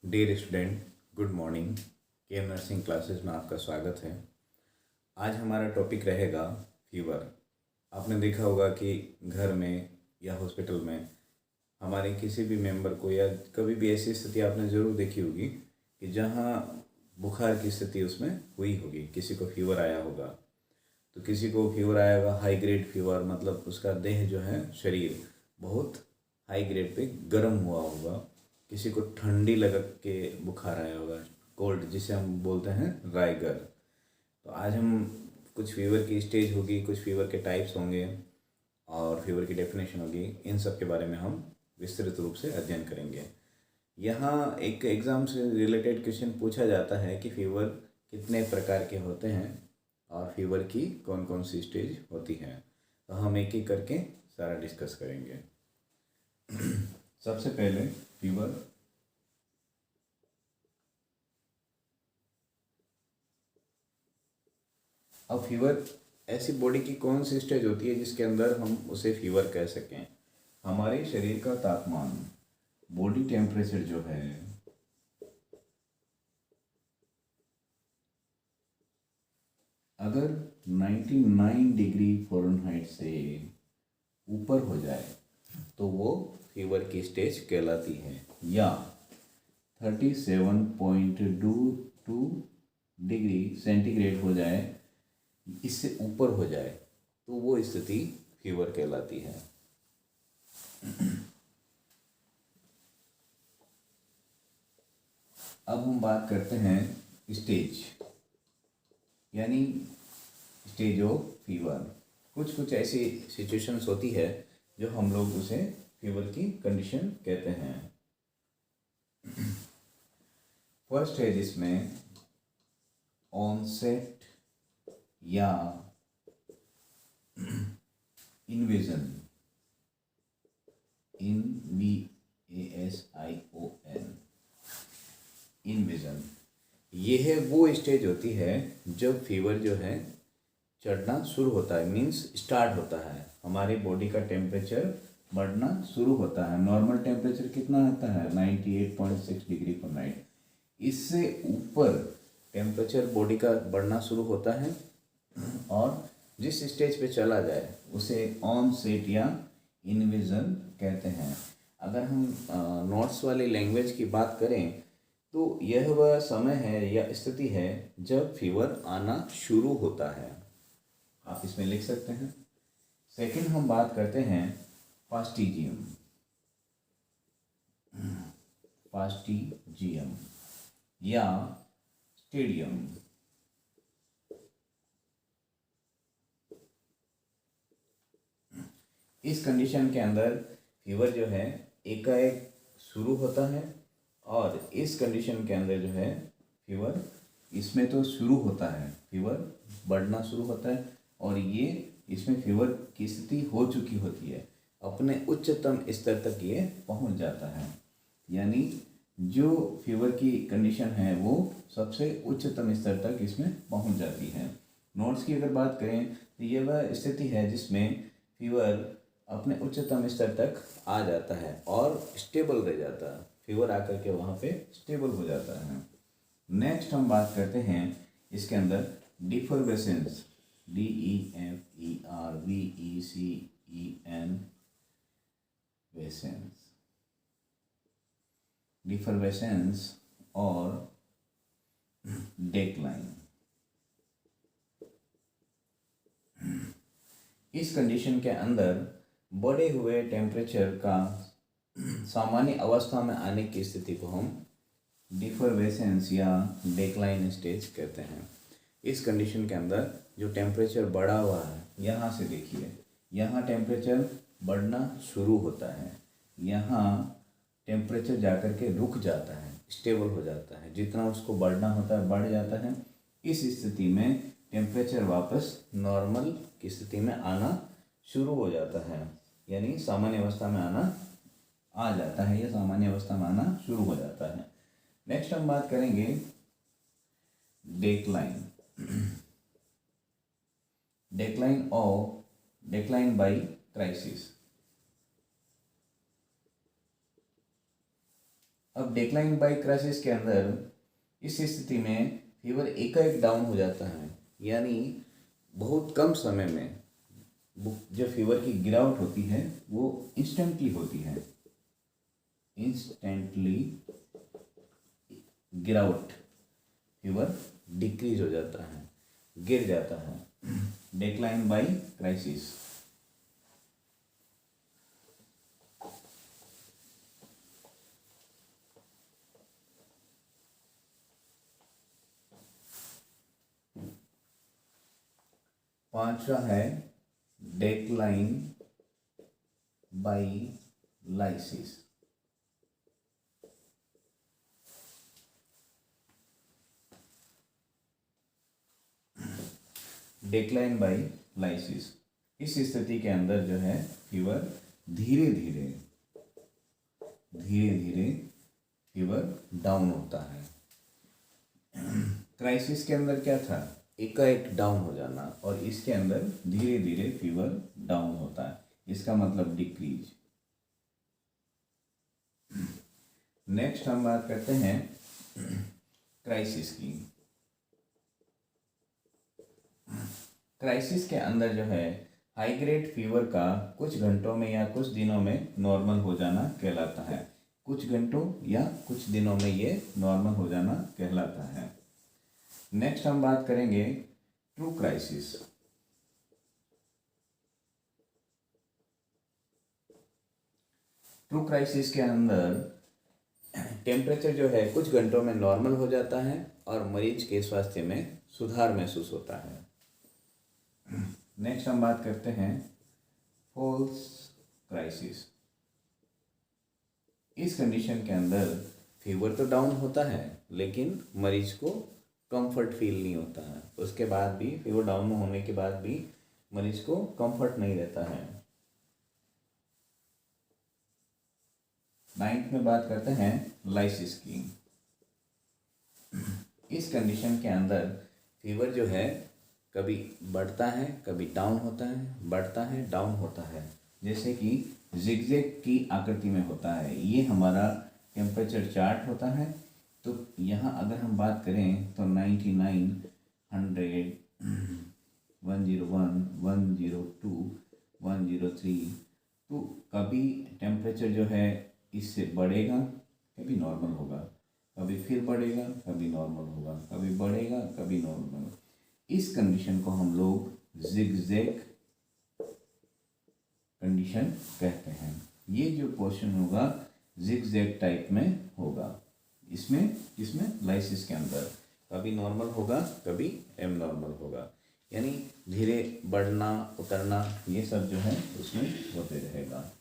Dear student, good morning. Care nursing classes में आपका स्वागत है। आज हमारा टॉपिक रहेगा फीवर। आपने देखा होगा कि घर में या हॉस्पिटल में हमारे किसी भी मेंबर को या कभी भी ऐसी स्थिति आपने ज़रूर देखी होगी कि जहाँ बुखार की स्थिति उसमें हुई होगी, किसी को फीवर आया होगा। तो किसी को फीवर आया होगा हाई ग्रेड फीवर, मतलब उसका देह जो है, शरीर बहुत हाई ग्रेड पे गर्म हुआ होगा। किसी को ठंडी लग के बुखार आया होगा, कोल्ड, जिसे हम बोलते हैं राइगर। तो आज हम कुछ फीवर की स्टेज होगी, कुछ फीवर के टाइप्स होंगे और फीवर की डेफिनेशन होगी। इन सब के बारे में हम विस्तृत रूप से अध्ययन करेंगे। यहाँ एक एग्ज़ाम से रिलेटेड क्वेश्चन पूछा जाता है कि फीवर कितने प्रकार के होते हैं और फीवर की कौन कौन सी स्टेज होती है। तो हम एक एक करके सारा डिस्कस करेंगे। सबसे पहले फीवर। अब फीवर ऐसी बॉडी की कौन सी स्टेज होती है जिसके अंदर हम उसे फीवर कह सकें। हमारे शरीर का तापमान, बॉडी टेम्परेचर जो है, अगर 99 डिग्री फ़ारेनहाइट से ऊपर हो जाए तो वो फीवर की स्टेज कहलाती है, या 37.22 डिग्री सेंटीग्रेड हो जाए, इससे ऊपर हो जाए तो वो स्थिति फीवर कहलाती है। अब हम बात करते हैं स्टेज, यानी स्टेज ऑफ फीवर। कुछ कुछ ऐसी सिचुएशंस होती है जो हम लोग उसे फीवर की कंडीशन कहते हैं। फर्स्ट है जिसमें ऑनसेट या इन्वेजन, INVASION, इन्वेजन। ये है वो स्टेज होती है जब फीवर जो है चढ़ना शुरू होता है, मीन्स स्टार्ट होता है। हमारी बॉडी का टेम्परेचर बढ़ना शुरू होता है। नॉर्मल टेम्परेचर कितना आता है? 98.6 डिग्री फ़ारेनहाइट। इससे ऊपर टेम्परेचर बॉडी का बढ़ना शुरू होता है और जिस स्टेज पे चला जाए उसे ऑनसेट या इन्वेजन कहते हैं। अगर हम नोट्स वाली लैंग्वेज की बात करें तो यह वह समय है या स्थिति है जब फीवर आना शुरू होता है। आप इसमें लिख सकते हैं। सेकंड हम बात करते हैं फास्टिजियम। फास्टिजियम या स्टेडियम। इस कंडीशन के अंदर फीवर जो है एकाएक शुरू होता है और इस कंडीशन के अंदर जो है फीवर, इसमें तो शुरू होता है, फीवर बढ़ना शुरू होता है और ये इसमें फीवर की स्थिति हो चुकी होती है, अपने उच्चतम स्तर तक ये पहुंच जाता है। यानी जो फीवर की कंडीशन है वो सबसे उच्चतम स्तर तक इसमें पहुंच जाती है। नोट्स की अगर बात करें तो ये वह स्थिति है जिसमें फीवर अपने उच्चतम स्तर तक आ जाता है और स्टेबल रह जाता है। फीवर आकर के वहाँ पे स्टेबल हो जाता है। नेक्स्ट हम बात करते हैं इसके अंदर डिफरवेसेंस, DEFERVECEN, वेसेंस, डिफरवेसेंस और डेक्लाइन। इस कंडीशन के अंदर बढ़े हुए टेम्परेचर का सामान्य अवस्था में आने की स्थिति को हम डिफरवेसेंस या डेक्लाइन स्टेज कहते हैं। इस कंडीशन के अंदर जो टेम्परेचर बढ़ा हुआ है, यहाँ से देखिए, यहाँ टेम्परेचर बढ़ना शुरू होता है, यहाँ टेम्परेचर जाकर के रुक जाता है, स्टेबल हो जाता है। जितना उसको बढ़ना होता है बढ़ जाता है। इस स्थिति में टेम्परेचर वापस नॉर्मल की स्थिति में आना शुरू हो जाता है, यानी सामान्य अवस्था में आना आ जाता है या सामान्य अवस्था में आना शुरू हो जाता है। नेक्स्ट हम बात करेंगे डेक्लाइन। Decline by crisis. अब डेक्लाइन बाय क्राइसिस के अंदर इस स्थिति में फीवर एकाएक डाउन हो जाता है, यानी बहुत कम समय में जो फीवर की गिरावट होती है वो इंस्टेंटली होती है। इंस्टेंटली गिरावट, फीवर डिक्रीज हो जाता है, गिर जाता है, डेक्लाइन बाय क्राइसिस। पांचवा है decline by lysis. Decline by lysis, इस स्थिति के अंदर जो है फीवर धीरे धीरे फीवर डाउन होता है। क्राइसिस के अंदर क्या था, एकाएक डाउन हो जाना, और इसके अंदर धीरे धीरे फीवर डाउन होता है, इसका मतलब डिक्रीज। नेक्स्ट हम बात करते हैं क्राइसिस की। क्राइसिस के अंदर जो है हाई ग्रेड फीवर का कुछ घंटों में या कुछ दिनों में नॉर्मल हो जाना कहलाता है। कुछ घंटों या कुछ दिनों में ये नॉर्मल हो जाना कहलाता है। नेक्स्ट हम बात करेंगे ट्रू क्राइसिस। ट्रू क्राइसिस के अंदर टेम्परेचर जो है कुछ घंटों में नॉर्मल हो जाता है और मरीज के स्वास्थ्य में सुधार महसूस होता है। नेक्स्ट हम बात करते हैं फॉल्स क्राइसिस। इस कंडीशन के अंदर फीवर तो डाउन होता है लेकिन मरीज को कंफर्ट फील नहीं होता है। उसके बाद भी फीवर डाउन होने के बाद भी मरीज को कंफर्ट नहीं रहता है। 9th में बात करते हैं लाइसिस की। इस कंडीशन के अंदर फीवर जो है कभी बढ़ता है कभी डाउन होता है, बढ़ता है डाउन होता है, जैसे कि जिगजैग की आकृति में होता है। ये हमारा टेम्परेचर चार्ट होता है। तो यहाँ अगर हम बात करें तो 99, 100, 101, 102, 103, तो कभी टेम्परेचर जो है इससे बढ़ेगा, कभी नॉर्मल होगा, कभी फिर बढ़ेगा, कभी नॉर्मल होगा, कभी बढ़ेगा, कभी नॉर्मल। इस कंडीशन को हम लोग जिगजैग कंडीशन कहते हैं। ये जो क्वेश्चन होगा जिगजैग टाइप में होगा। इसमें लाइसिस के अंदर कभी नॉर्मल होगा, कभी एबनॉर्मल होगा, यानी धीरे बढ़ना उतरना ये सब जो है उसमें होते रहेगा।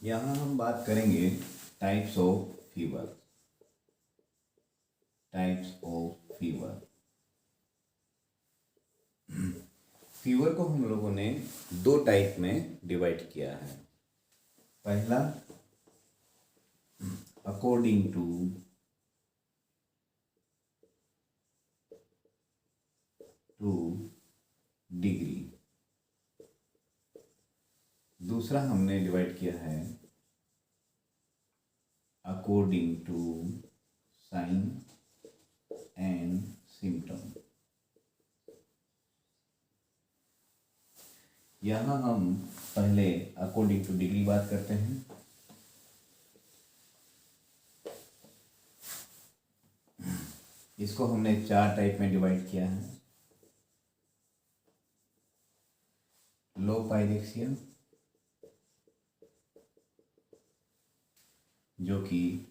यहाँ हम बात करेंगे types of fever. Types of fever. Fever को हम लोगों ने 2 टाइप में डिवाइड किया है। पहला अकॉर्डिंग टू डिग्री, दूसरा हमने डिवाइड किया है according to sign and symptom. यहाँ हम पहले अकॉर्डिंग टू डिग्री बात करते हैं। इसको हमने 4 टाइप में डिवाइड किया है। लो पाइरेक्सिया, जो कि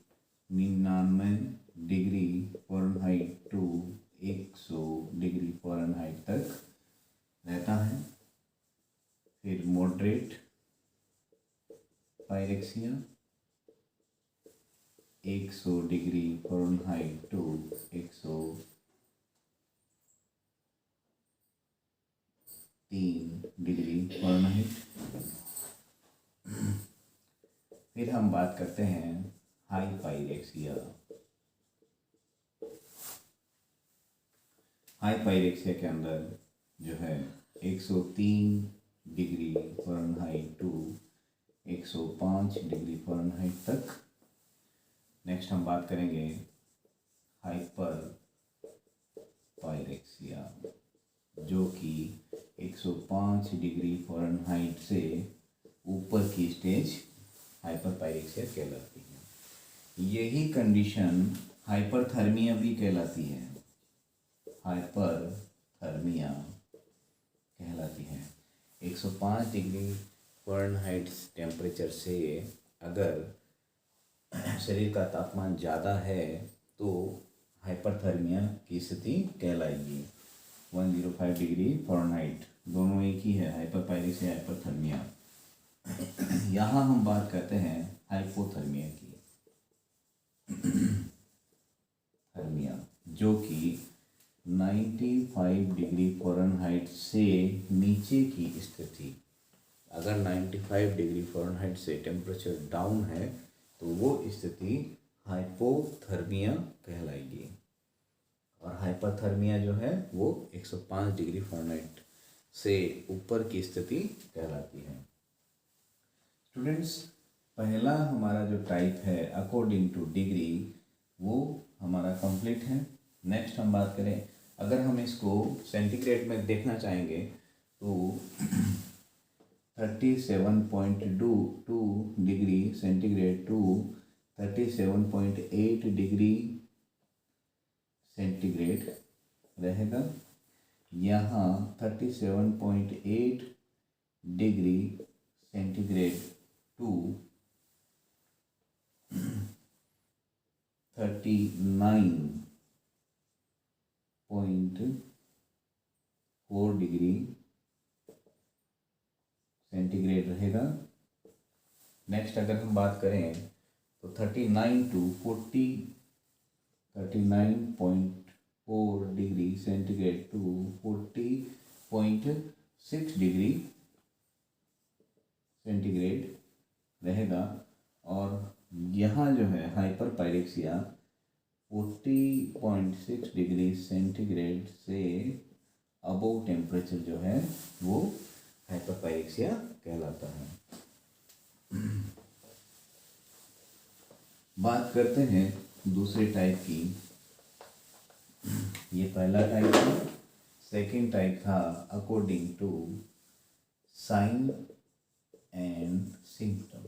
99 degree Fahrenheit to 100 degree Fahrenheit तक रहता है। फिर moderate pyrexia 100 degree Fahrenheit to 103 degree Fahrenheit. फिर हम बात करते हैं हाई पाइरेक्सिया। हाई पाइरेक्सिया के अंदर जो है 103 degree Fahrenheit to 105 degree Fahrenheit तक। नेक्स्ट हम बात करेंगे हाइपर पायरेक्सिया, जो कि 105 डिग्री फ़ारेनहाइट से ऊपर की स्टेज हाइपर पायरेक्सिया कहलाती है। यही कंडीशन हाइपरथर्मिया भी कहलाती है, हाइपरथर्मिया कहलाती है। 105 डिग्री फ़ारेनहाइट टेम्परेचर से अगर शरीर का तापमान ज़्यादा है तो हाइपरथर्मिया की स्थिति कहलाएगी। 105 डिग्री फ़ारेनहाइट दोनों एक ही है, हाइपरपायरेक्सिया, हाइपरथर्मिया। यहाँ हम बात करते हैं हाइपोथर्मिया की। थर्मिया जो कि 95 डिग्री फ़ारेनहाइट से नीचे की स्थिति। अगर 95 डिग्री फ़ारेनहाइट से टेम्परेचर डाउन है तो वो स्थिति हाइपोथर्मिया कहलाएगी, और हाइपरथर्मिया जो है वो 105 डिग्री फ़ारेनहाइट से ऊपर की स्थिति कहलाती है। स्टूडेंट्स, पहला हमारा जो टाइप है अकॉर्डिंग टू डिग्री वो हमारा कंप्लीट है। नेक्स्ट हम बात करें, अगर हम इसको सेंटीग्रेड में देखना चाहेंगे तो 37.2 degree centigrade to 37.8 degree centigrade रहेगा। यहाँ 37.8 degree centigrade to 39.4 degree centigrade रहेगा। नेक्स्ट अगर हम बात करें तो 39.4 degree centigrade to 40.6 degree centigrade रहेगा। और यहाँ जो है हाइपर पायरेक्सिया 40.6 डिग्री सेंटीग्रेड से अबोव टेम्परेचर जो है वो हाइपर पायरेक्सिया कहलाता है। बात करते हैं दूसरे टाइप की। ये पहला टाइप था। सेकेंड टाइप था according to sign and symptom.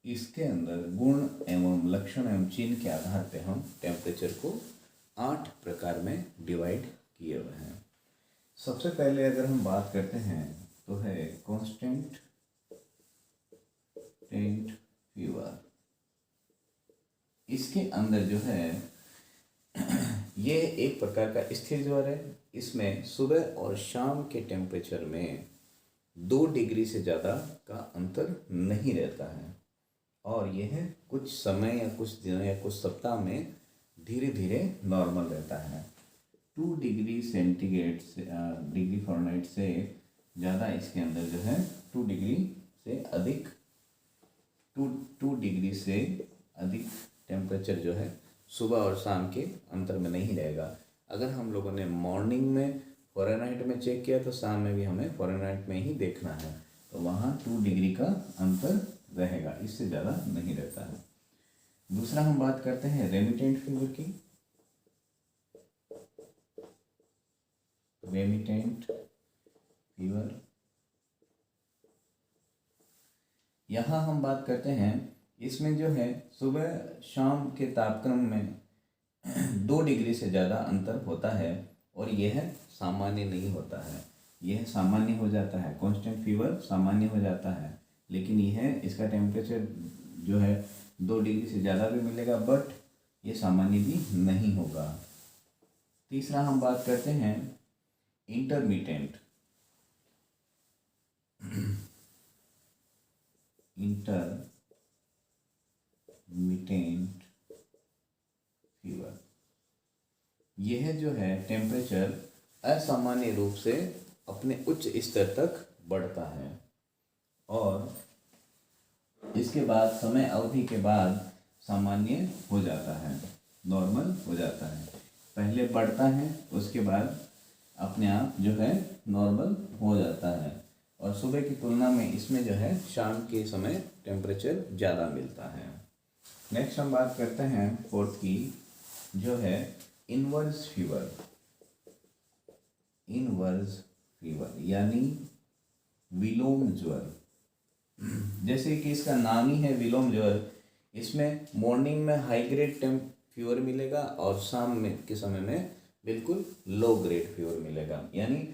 इसके अंदर गुण एवं लक्षण एवं चिन्ह के आधार पे हम टेम्परेचर को 8 प्रकार में डिवाइड किए हुए हैं। सबसे पहले अगर हम बात करते हैं तो है कांस्टेंट फीवर। इसके अंदर जो है ये एक प्रकार का स्थिर ज्वर है। इसमें सुबह और शाम के टेम्परेचर में 2 डिग्री से ज़्यादा का अंतर नहीं रहता है, और यह कुछ समय या कुछ दिनों या कुछ सप्ताह में धीरे धीरे नॉर्मल रहता है। 2 डिग्री सेंटीग्रेड से डिग्री फ़ारेनहाइट से ज़्यादा इसके अंदर जो है 2 डिग्री से अधिक 2 डिग्री से अधिक टेम्परेचर जो है सुबह और शाम के अंतर में नहीं रहेगा। अगर हम लोगों ने मॉर्निंग में फ़ारेनहाइट में चेक किया तो शाम में भी हमें फ़ारेनहाइट में ही देखना है, तो वहाँ 2 डिग्री का अंतर रहेगा, इससे ज़्यादा नहीं रहता है। दूसरा हम बात करते हैं रेमिटेंट फीवर की। रेमिटेंट फीवर, यहाँ हम बात करते हैं, इसमें जो है सुबह शाम के तापक्रम में 2 डिग्री से ज़्यादा अंतर होता है, और यह सामान्य नहीं होता है। यह सामान्य हो जाता है, कांस्टेंट फीवर सामान्य हो जाता है, लेकिन यह इसका टेम्परेचर जो है 2 डिग्री से ज़्यादा भी मिलेगा, बट ये सामान्य भी नहीं होगा। तीसरा हम बात करते हैं इंटरमिटेंट फीवर। यह जो है टेम्परेचर असामान्य रूप से अपने उच्च स्तर तक बढ़ता है, और इसके बाद समय अवधि के बाद सामान्य हो जाता है, नॉर्मल हो जाता है। पहले बढ़ता है, उसके बाद अपने आप जो है नॉर्मल हो जाता है, और सुबह की तुलना में इसमें जो है शाम के समय टेम्परेचर ज़्यादा मिलता है। नेक्स्ट हम बात करते हैं फोर्थ की, जो है इनवर्स फीवर। इनवर्स फीवर यानी विलोम ज्वर। जैसे कि इसका नाम ही है विलोम ज्वर, इसमें मॉर्निंग में हाई ग्रेड फीवर मिलेगा और शाम में के समय में बिल्कुल लो ग्रेड फीवर मिलेगा। यानी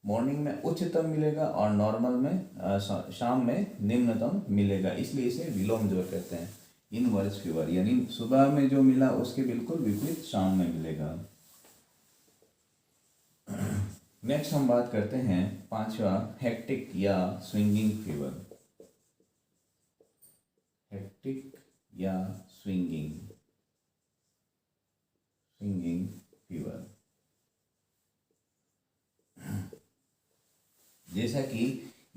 मॉर्निंग में उच्चतम मिलेगा और नॉर्मल में शाम में निम्नतम मिलेगा, इसलिए इसे विलोम ज्वर कहते हैं। इनवर्स फीवर यानी सुबह में जो मिला उसके बिल्कुल विपरीत शाम में मिलेगा। नेक्स्ट हम बात करते हैं पांचवा, हेक्टिक या स्विंगिंग फीवर। हेक्टिक या स्विंगिंग फीवर। जैसा कि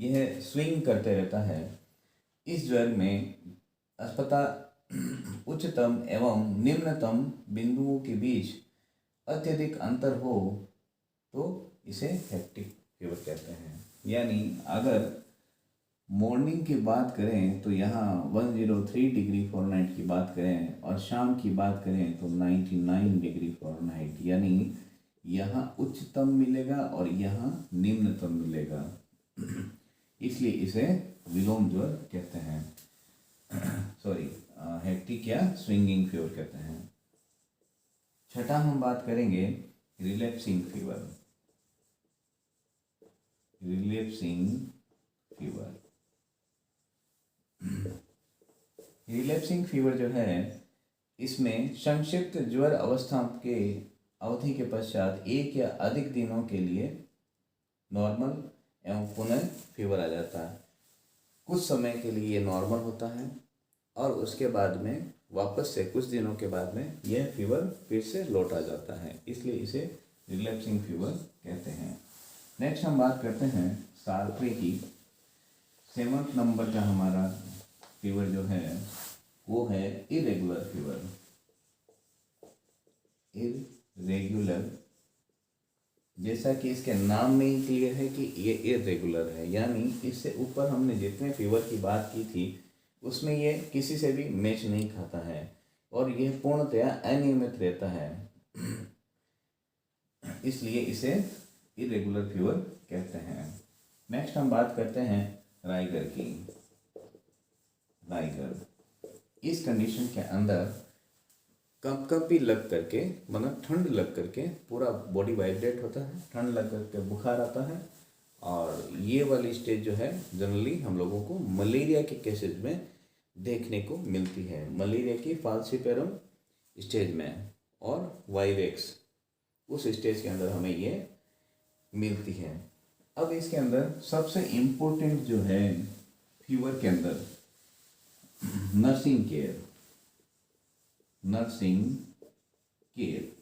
यह स्विंग करते रहता है, इस ज्वर में अस्पताल उच्चतम एवं निम्नतम बिंदुओं के बीच अत्यधिक अंतर हो तो इसे हेक्टिक फीवर कहते हैं। यानी अगर मॉर्निंग की बात करें तो यहाँ 103 डिग्री फ़ारेनहाइट की बात करें और शाम की बात करें तो 99 डिग्री फ़ारेनहाइट, यानी यहाँ उच्चतम मिलेगा और यहाँ निम्नतम मिलेगा, इसलिए इसे विलोम ज्वर कहते हैं। सॉरी, हेक्टिक या स्विंगिंग फीवर कहते हैं। छठा हम बात करेंगे relapsing fever. Relapsing fever. Relapsing fever जो है, इसमें संक्षिप्त ज्वर अवस्था के अवधि के पश्चात एक या अधिक दिनों के लिए नॉर्मल एवं पुनः फीवर आ जाता है। कुछ समय के लिए ये नॉर्मल होता है और उसके बाद में वापस से कुछ दिनों के बाद में यह फीवर फिर से लौट आ जाता है, इसलिए इसे रिलैप्सिंग फीवर कहते हैं। नेक्स्ट हम बात करते हैं सातवें की। 7th नंबर का हमारा फीवर जो है वो है इरेगुलर फीवर। इरेगुलर, जैसा कि इसके नाम में ही क्लियर है कि ये इरेगुलर है, यानी इससे ऊपर हमने जितने फीवर की बात की थी उसमें ये किसी से भी मैच नहीं खाता है और यह पूर्णतया अनियमित रहता है, इसलिए इसे इरेगुलर फीवर कहते हैं। नेक्स्ट हम बात करते हैं राइगर की। राइगर, इस कंडीशन के अंदर कपकपी लग करके, मतलब ठंड लग करके पूरा बॉडी वाइब्रेट होता है, ठंड लग करके बुखार आता है, और ये वाली स्टेज जो है जनरली हम लोगों को मलेरिया के केसेस में देखने को मिलती है। मलेरिया की फाल्सिपेरम स्टेज में और वाइवेक्स उस स्टेज के अंदर हमें ये मिलती है। अब इसके अंदर सबसे इम्पोर्टेंट जो है फीवर के अंदर नर्सिंग केयर। नर्सिंग केयर,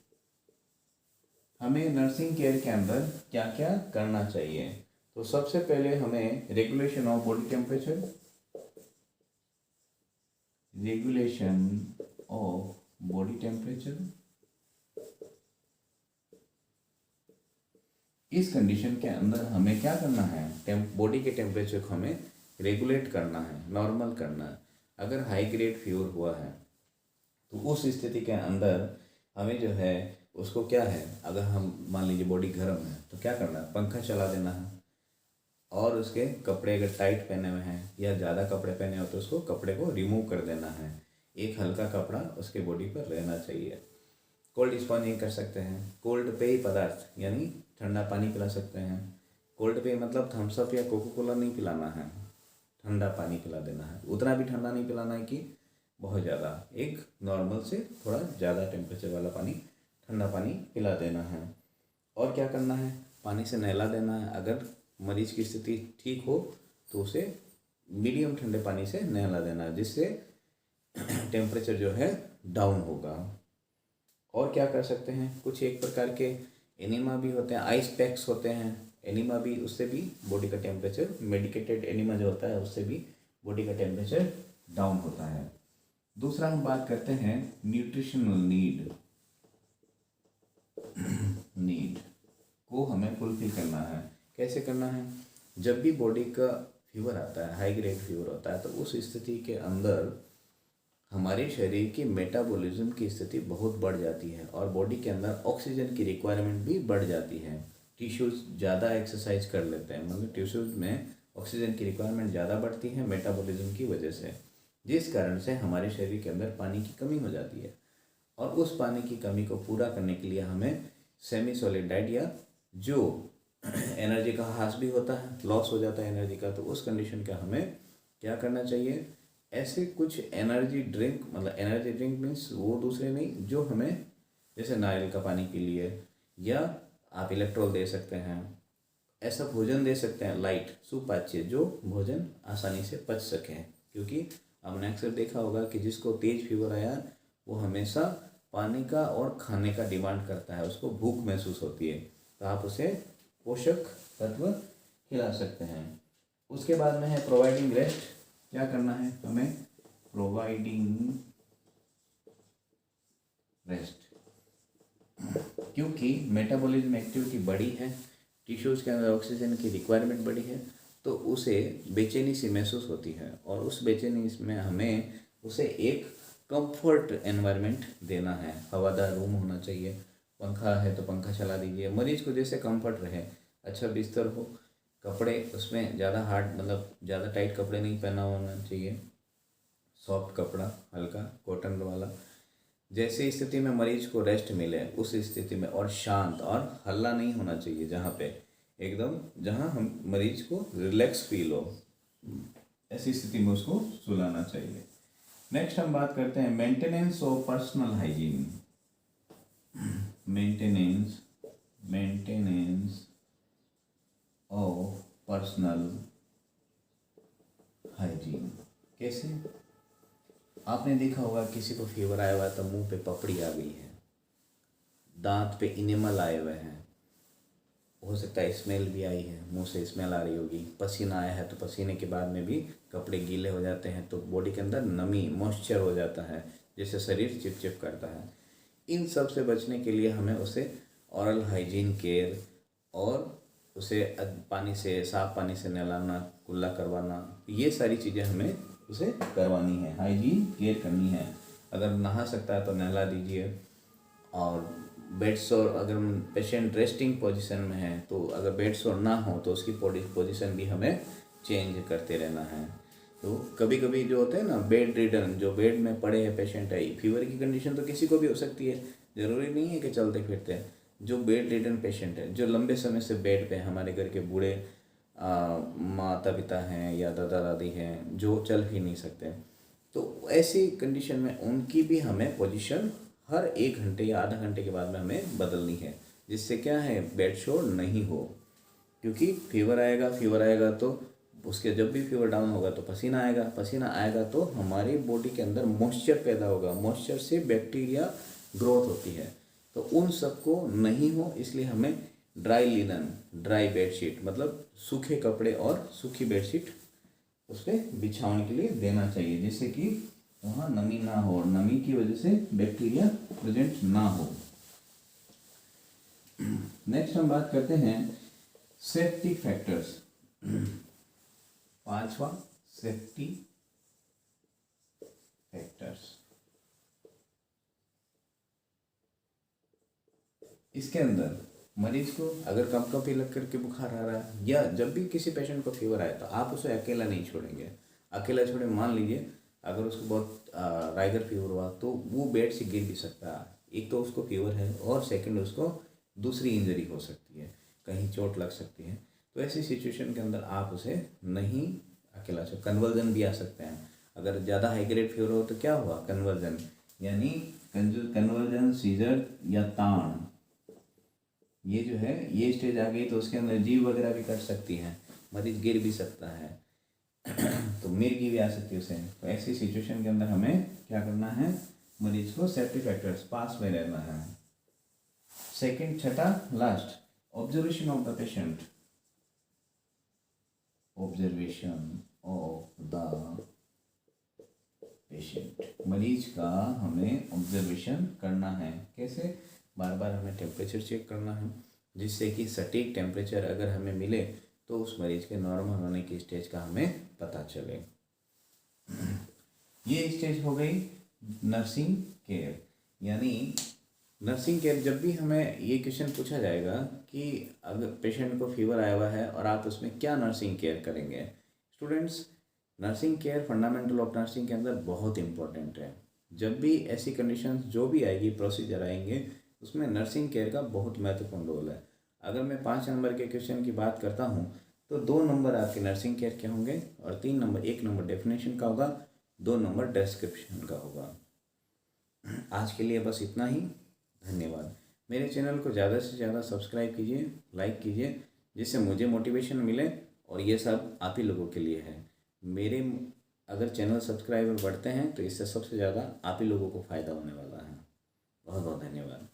हमें नर्सिंग केयर के अंदर क्या क्या करना चाहिए? तो सबसे पहले हमें regulation of body temperature, regulation of body temperature, इस कंडीशन के अंदर हमें क्या करना है? बॉडी के टेम्परेचर को हमें रेगुलेट करना है, नॉर्मल करना है। अगर हाई ग्रेड फीवर हुआ है तो उस स्थिति के अंदर हमें जो है उसको क्या है, अगर हम मान लीजिए बॉडी गर्म है तो क्या करना है? पंखा चला देना है, और उसके कपड़े अगर टाइट पहने हुए हैं या ज़्यादा कपड़े पहने हो तो उसको कपड़े को रिमूव कर देना है। एक हल्का कपड़ा उसके बॉडी पर रहना चाहिए। कोल्ड स्पॉन्जिंग कर सकते हैं। कोल्ड पेय पदार्थ यानी ठंडा पानी पिला सकते हैं। कोल्ड पेय मतलब थम्स अप या कोको कोला नहीं पिलाना है, ठंडा पानी पिला देना है। उतना भी ठंडा नहीं पिलाना है कि बहुत ज़्यादा, एक नॉर्मल से थोड़ा ज़्यादा टेम्परेचर वाला पानी, ठंडा पानी पिला देना है। और क्या करना है? पानी से नहला देना है। अगर मरीज की स्थिति ठीक हो तो उसे मीडियम ठंडे पानी से नहला देना है, जिससे टेम्परेचर जो है डाउन होगा। और क्या कर सकते हैं? कुछ एक प्रकार के एनिमा भी होते हैं, आइस पैक्स होते हैं, एनिमा भी, उससे भी बॉडी का टेम्परेचर, मेडिकेटेड एनिमा जो होता है उससे भी बॉडी का टेम्परेचर डाउन होता है। दूसरा हम बात करते हैं न्यूट्रिशनल नीड। को हमें फुलफिल करना है। कैसे करना है? जब भी बॉडी का फीवर आता है, हाई ग्रेड फीवर होता है, तो उस स्थिति के अंदर हमारे शरीर की मेटाबॉलिज्म की स्थिति बहुत बढ़ जाती है और बॉडी के अंदर ऑक्सीजन की रिक्वायरमेंट भी बढ़ जाती है। टिश्यूज़ ज़्यादा एक्सरसाइज कर लेते हैं, मतलब टिश्यूज़ में ऑक्सीजन की रिक्वायरमेंट ज़्यादा बढ़ती है मेटाबॉलिज्म की वजह से, जिस कारण से हमारे शरीर के अंदर पानी की कमी हो जाती है। और उस पानी की कमी को पूरा करने के लिए हमें सेमी सॉलिड डाइट या जो एनर्जी का ह्रास भी होता है, लॉस हो जाता है एनर्जी का, तो उस कंडीशन का हमें क्या करना चाहिए? ऐसे कुछ एनर्जी ड्रिंक, मतलब एनर्जी ड्रिंक मीन्स वो दूसरे नहीं, जो हमें जैसे नारियल का पानी पी लिए या आप इलेक्ट्रोल दे सकते हैं, ऐसा भोजन दे सकते हैं लाइट सुपाच्य, जो भोजन आसानी से पच सके। क्योंकि आपने अक्सर देखा होगा कि जिसको तेज फीवर आया वो हमेशा पानी का और खाने का डिमांड करता है, उसको भूख महसूस होती है, तो आप उसे पोषक तत्व खिला सकते हैं। उसके बाद में है प्रोवाइडिंग रेस्ट। क्या करना है हमें? प्रोवाइडिंग रेस्ट, क्योंकि मेटाबॉलिज्म एक्टिविटी बढ़ी है, टिश्यूज़ के अंदर ऑक्सीजन की रिक्वायरमेंट बढ़ी है, तो उसे बेचैनी सी महसूस होती है और उस बेचैनी में हमें उसे एक कंफर्ट एनवायरनमेंट देना है। हवादार रूम होना चाहिए, पंखा है तो पंखा चला दीजिए, मरीज को जैसे कंफर्ट रहे, अच्छा बिस्तर हो, कपड़े उसमें ज़्यादा हार्ड, मतलब ज़्यादा टाइट कपड़े नहीं पहना होना चाहिए, सॉफ्ट कपड़ा, हल्का कॉटन वाला। जैसे स्थिति में मरीज को रेस्ट मिले उस स्थिति में, और शांत और हल्ला नहीं होना चाहिए, जहाँ पे एकदम जहाँ हम मरीज को रिलैक्स फील हो, ऐसी स्थिति में उसको सुलाना चाहिए। नेक्स्ट हम बात करते हैं maintenance of personal hygiene. Maintenance of personal hygiene. कैसे? आपने देखा होगा किसी को फीवर आया हुआ है तो मुंह पे पपड़ी आ गई है, दांत पे इनेमल आए हुए हैं, हो सकता है स्मेल भी आई है, मुंह से स्मेल आ रही होगी, पसीना आया है तो पसीने के बाद में भी कपड़े गीले हो जाते हैं, तो बॉडी के अंदर नमी, मॉइस्चर हो जाता है, जिससे शरीर चिपचिप करता है। इन सब से बचने के लिए हमें उसे ओरल हाइजीन केयर और उसे पानी से, साफ पानी से नहलाना, कुल्ला करवाना, ये सारी चीज़ें हमें उसे करवानी है, हाइजीन केयर करनी है। अगर नहा सकता है तो नहला दीजिए। और बेड सोर, अगर पेशेंट रेस्टिंग पोजीशन में है तो अगर बेड सोर ना हो तो उसकी पोजीशन भी हमें चेंज करते रहना है। तो कभी कभी जो होते हैं ना बेड रिडन, जो बेड में पड़े हैं पेशेंट है, फीवर की कंडीशन तो किसी को भी हो सकती है, ज़रूरी नहीं है कि चलते फिरते हैं। जो बेड रिडन पेशेंट है, जो लंबे समय से बेड पे, हमारे घर के बूढ़े माता पिता हैं या दादा दादी हैं जो चल ही नहीं सकते, तो ऐसी कंडीशन में उनकी भी हमें पोजीशन हर 1 घंटे या आधा घंटे के बाद में हमें बदलनी है, जिससे क्या है, बेड शोर नहीं हो। क्योंकि फीवर आएगा तो उसके, जब भी फीवर डाउन होगा तो पसीना आएगा तो हमारी बॉडी के अंदर मॉइस्चर पैदा होगा, मॉइस्चर से बैक्टीरिया ग्रोथ होती है, तो उन सबको नहीं हो, इसलिए हमें ड्राई लिनन, ड्राई बेडशीट, मतलब सूखे कपड़े और सूखी बेडशीट उस पर बिछाने के लिए देना चाहिए, जिससे कि वहाँ नमी ना हो और नमी की वजह से बैक्टीरिया प्रेजेंट ना हो। नेक्स्ट हम बात करते हैं सेफ्टी फैक्टर्स। 5वां सेफ्टी फैक्टर्स। इसके अंदर मरीज को अगर कंपकंपी लग करके बुखार आ रहा है, या जब भी किसी पेशेंट को फीवर आए तो आप उसे अकेला नहीं छोड़ेंगे। अकेला छोड़े, मान लीजिए अगर उसको बहुत राइगर फीवर हुआ तो वो बेड से गिर भी सकता है। एक तो उसको फीवर है और सेकंड उसको दूसरी इंजरी हो सकती है, कहीं चोट लग सकती है। तो ऐसी सिचुएशन के अंदर आप उसे नहीं अकेला छोड़, कन्वर्जन भी आ सकते हैं। अगर ज़्यादा हाई ग्रेड फीवर हो तो क्या हुआ, कन्वर्जन, यानी कन्वर्जन, सीजर या ताण, ये जो है ये स्टेज आ गई तो उसके अंदर जीव वगैरह भी कट सकती है, मरीज गिर भी सकता है तो मिर्गी भी आ सकती है उसे। तो ऐसी सिचुएशन के अंदर हमें क्या करना है, मरीज को सेफ्टी फैक्टर्स पास में रहना है। सेकंड, छठा last, observation of the patient. Observation of the patient, मरीज का हमें ऑब्जर्वेशन करना है। कैसे? बार बार हमें टेम्परेचर चेक करना है, जिससे कि सटीक टेम्परेचर अगर हमें मिले तो उस मरीज के नॉर्मल होने की स्टेज का हमें पता चले। ये स्टेज हो गई नर्सिंग केयर। यानी नर्सिंग केयर, जब भी हमें ये क्वेश्चन पूछा जाएगा कि अगर पेशेंट को फीवर आया हुआ है और आप उसमें क्या नर्सिंग केयर करेंगे, students nursing care fundamental of nursing के अंदर बहुत इंपॉर्टेंट है। जब भी ऐसी कंडीशंस जो भी आएगी, प्रोसीजर आएंगे, उसमें नर्सिंग केयर का बहुत महत्वपूर्ण रोल है। अगर मैं 5 नंबर के क्वेश्चन की बात करता हूँ तो 2 नंबर आपके नर्सिंग केयर के होंगे और 3 नंबर, 1 नंबर डेफिनेशन का होगा, 2 नंबर डिस्क्रिप्शन का होगा। आज के लिए बस इतना ही। धन्यवाद। मेरे चैनल को ज़्यादा से ज़्यादा सब्सक्राइब कीजिए, लाइक कीजिए, जिससे मुझे मोटिवेशन मिले और ये सब आप ही लोगों के लिए है। मेरे अगर चैनल सब्सक्राइबर बढ़ते हैं तो इससे सबसे ज़्यादा आप ही लोगों को फ़ायदा होने वाला है। बहुत बहुत धन्यवाद।